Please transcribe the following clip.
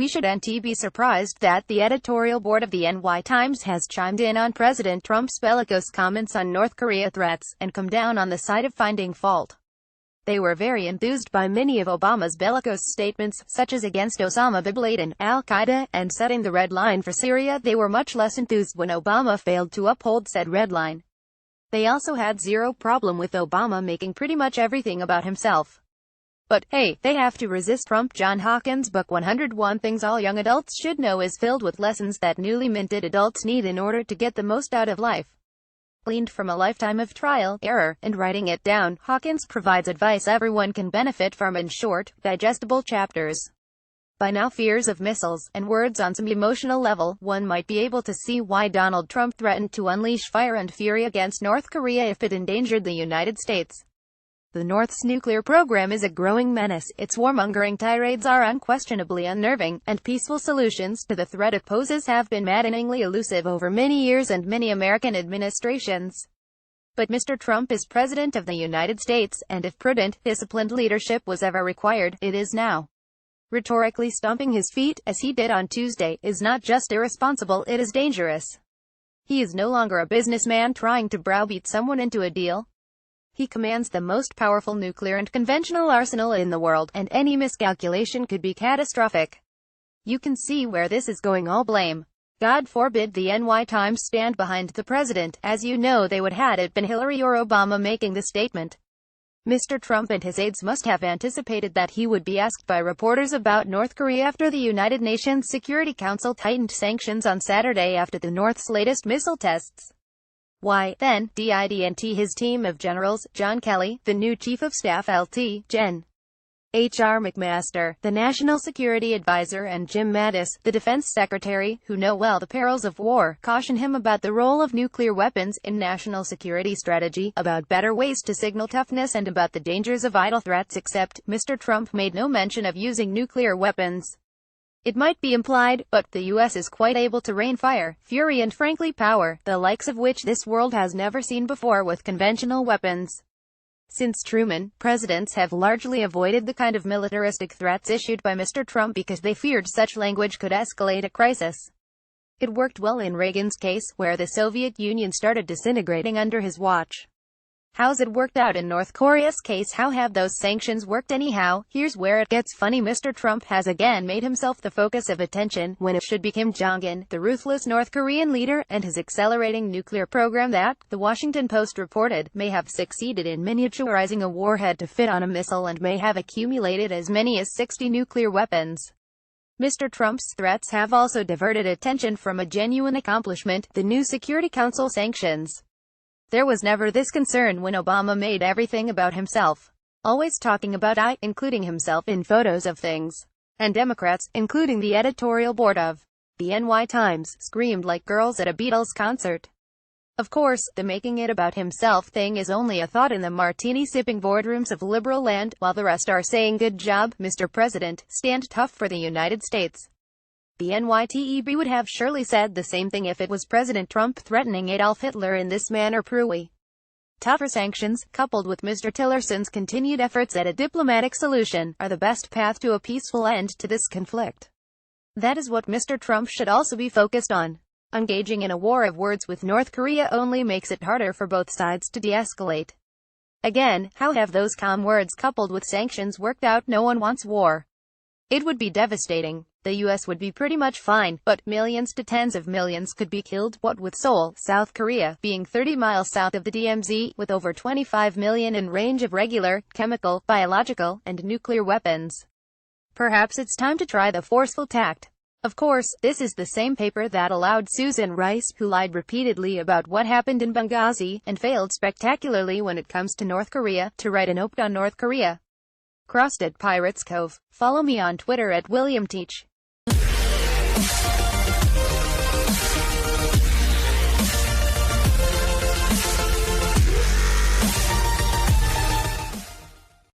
we shouldn't be surprised that the editorial board of the NY Times has chimed in on President Trump's bellicose comments on North Korea threats, and come down on the side of finding fault. They were very enthused by many of Obama's bellicose statements, such as against Osama bin Laden, Al-Qaeda, and setting the red line for Syria. They were much less enthused when Obama failed to uphold said red line. They also had zero problem with Obama making pretty much everything about himself. But, hey, they have to resist Trump. John Hawkins' book 101 Things All Young Adults Should Know is filled with lessons that newly minted adults need in order to get the most out of life. Gleaned from a lifetime of trial, error, and writing it down, Hawkins provides advice everyone can benefit from in short, digestible chapters. By now, fears of missiles, and words on some emotional level, one might be able to see why Donald Trump threatened to unleash fire and fury against North Korea if it endangered the United States. The North's nuclear program is a growing menace, its warmongering tirades are unquestionably unnerving, and peaceful solutions to the threat it poses have been maddeningly elusive over many years and many American administrations. But Mr. Trump is President of the United States, and if prudent, disciplined leadership was ever required, it is now. Rhetorically stomping his feet, as he did on Tuesday, is not just irresponsible, it is dangerous. He is no longer a businessman trying to browbeat someone into a deal. He commands the most powerful nuclear and conventional arsenal in the world, and any miscalculation could be catastrophic. You can see where this is going. All blame. God forbid the NY Times stand behind the president, as you know they would had it been Hillary or Obama making the statement. Mr. Trump and his aides must have anticipated that he would be asked by reporters about North Korea after the United Nations Security Council tightened sanctions on Saturday after the North's latest missile tests. Why, then, didn't his team of generals, John Kelly, the new Chief of Staff Lt. Gen. H.R. McMaster, the National Security Advisor, and Jim Mattis, the Defense Secretary, who know well the perils of war, caution him about the role of nuclear weapons in national security strategy, about better ways to signal toughness, and about the dangers of idle threats, except, Mr. Trump made no mention of using nuclear weapons. It might be implied, but the U.S. is quite able to rain fire, fury and frankly power, the likes of which this world has never seen before with conventional weapons. Since Truman, presidents have largely avoided the kind of militaristic threats issued by Mr. Trump because they feared such language could escalate a crisis. It worked well in Reagan's case, where the Soviet Union started disintegrating under his watch. How's it worked out in North Korea's case? How have those sanctions worked anyhow? Here's where it gets funny. Mr. Trump has again made himself the focus of attention, when it should be Kim Jong-un, the ruthless North Korean leader, and his accelerating nuclear program that, The Washington Post reported, may have succeeded in miniaturizing a warhead to fit on a missile and may have accumulated as many as 60 nuclear weapons. Mr. Trump's threats have also diverted attention from a genuine accomplishment, the new Security Council sanctions. There was never this concern when Obama made everything about himself. Always talking about including himself in photos of things. And Democrats, including the editorial board of the NY Times, screamed like girls at a Beatles concert. Of course, the making it about himself thing is only a thought in the martini-sipping boardrooms of liberal land, while the rest are saying good job, Mr. President, stand tough for the United States. The NYTEB would have surely said the same thing if it was President Trump threatening Adolf Hitler in this manner. Pruitt. Tougher sanctions, coupled with Mr. Tillerson's continued efforts at a diplomatic solution, are the best path to a peaceful end to this conflict. That is what Mr. Trump should also be focused on. Engaging in a war of words with North Korea only makes it harder for both sides to de-escalate. Again, how have those calm words coupled with sanctions worked out? No one wants war. It would be devastating. The U.S. would be pretty much fine, but millions to tens of millions could be killed, what with Seoul, South Korea, being 30 miles south of the DMZ, with over 25 million in range of regular, chemical, biological, and nuclear weapons. Perhaps it's time to try the forceful tact. Of course, this is the same paper that allowed Susan Rice, who lied repeatedly about what happened in Benghazi, and failed spectacularly when it comes to North Korea, to write an op-ed on North Korea. Crossed at Pirates Cove. Follow me on Twitter at William Teach.